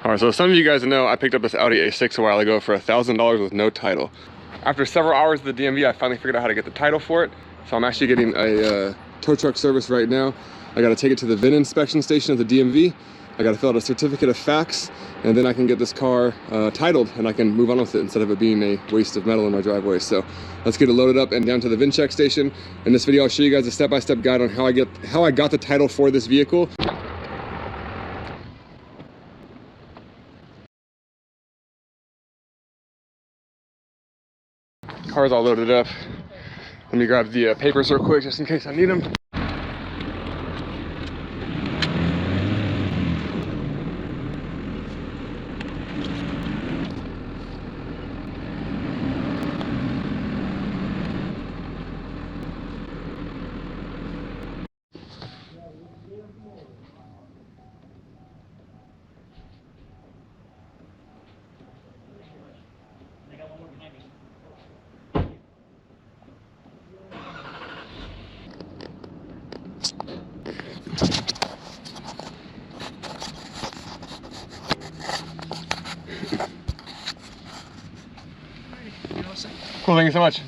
Alright, so some of you guys know I picked up this Audi A6 a while ago for $1,000 with no title. After several hours of the DMV, I finally figured out how to get the title for it. So I'm actually getting a tow truck service right now. I gotta take it to the VIN inspection station of the DMV. I gotta fill out a certificate of facts, and then I can get this car titled and I can move on with it instead of it being a waste of metal in my driveway. So let's get it loaded up and down to the VIN check station. In this video, I'll show you guys a step-by-step guide on how I got the title for this vehicle. Car's all loaded up. Let me grab the papers real quick just in case I need them. Cool, thank you so much.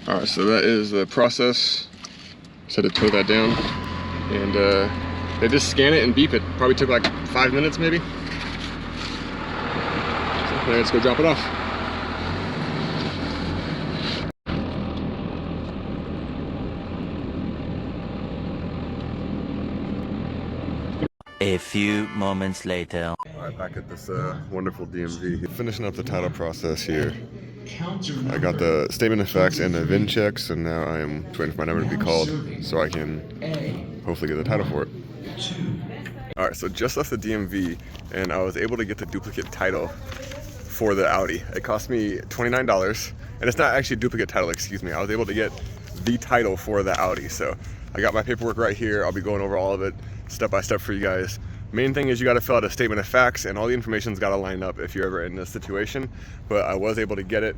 All right, so that is the process. Just had to tow that down, and they just scan it and beep it. Probably took like 5 minutes maybe. So let's go drop it off. A few moments later. All right, back at this wonderful DMV. Finishing up the title process here. I got the statement of facts and the VIN checks, and now I am waiting for my number to be called so I can hopefully get the title for it. All right, so just left the DMV, and I was able to get the duplicate title for the Audi. It cost me $29, and it's not actually a duplicate title, excuse me. I was able to get the title for the Audi, so I got my paperwork right here. I'll be going over all of it step by step for you guys. Main thing is you got to fill out a statement of facts, and all the information's got to line up if you're ever in this situation, but I was able to get it.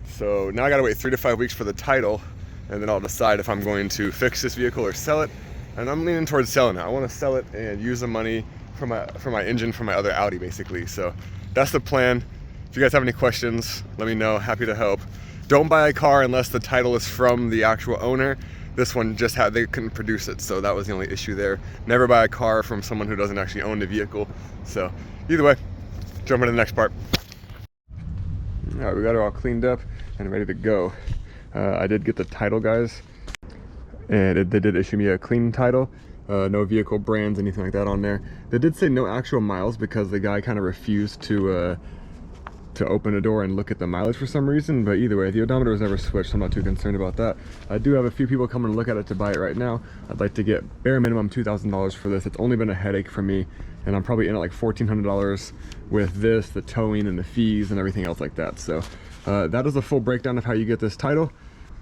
So now I got to wait 3 to 5 weeks for the title, and then I'll decide if I'm going to fix this vehicle or sell it. And I'm leaning towards selling it. I want to sell it and use the money for my engine for my other Audi, basically. So that's the plan. If you guys have any questions, let me know. Happy to help. Don't buy a car unless the title is from the actual owner. This one just they couldn't produce it, so that was the only issue there. Never buy a car from someone who doesn't actually own the vehicle. So either way, jump into the next part. All right, we got it all cleaned up and ready to go. I did get the title, guys, and they did issue me a clean title. No vehicle brands, anything like that on there. They did say no actual miles because the guy kind of refused to open a door and look at the mileage for some reason, but either way, the odometer was never switched, so I'm not too concerned about that. I do have a few people coming to look at it to buy it right now. I'd like to get bare minimum $2,000 for this. It's only been a headache for me, and I'm probably in at like $1,400 with this, the towing and the fees and everything else like that. So that is a full breakdown of how you get this title.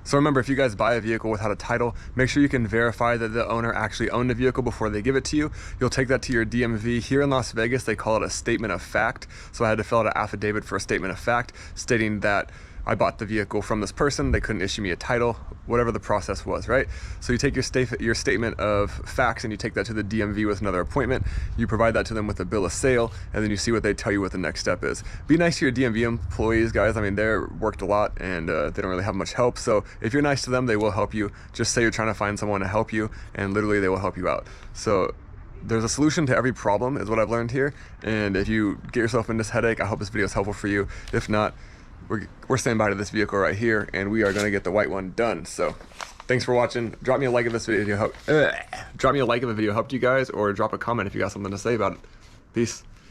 So remember, if you guys buy a vehicle without a title, make sure you can verify that the owner actually owned the vehicle before they give it to you. You'll take that to your DMV. Here in Las Vegas, they call it a statement of fact. So I had to fill out an affidavit for a statement of fact stating that I bought the vehicle from this person. They couldn't issue me a title, whatever the process was, right? So you take your statement of facts and you take that to the DMV with another appointment. You provide that to them with a bill of sale, and then you see what they tell you what the next step is. Be nice to your DMV employees, guys. I mean, they're worked a lot and they don't really have much help. So if you're nice to them, they will help you. Just say you're trying to find someone to help you, and literally they will help you out. So there's a solution to every problem is what I've learned here. And if you get yourself in this headache, I hope this video is helpful for you. If not, we're standing by to this vehicle right here, and we are going to get the white one done. So thanks for watching. Drop me a like if this video helped you guys, or drop a comment if you got something to say about it. Peace.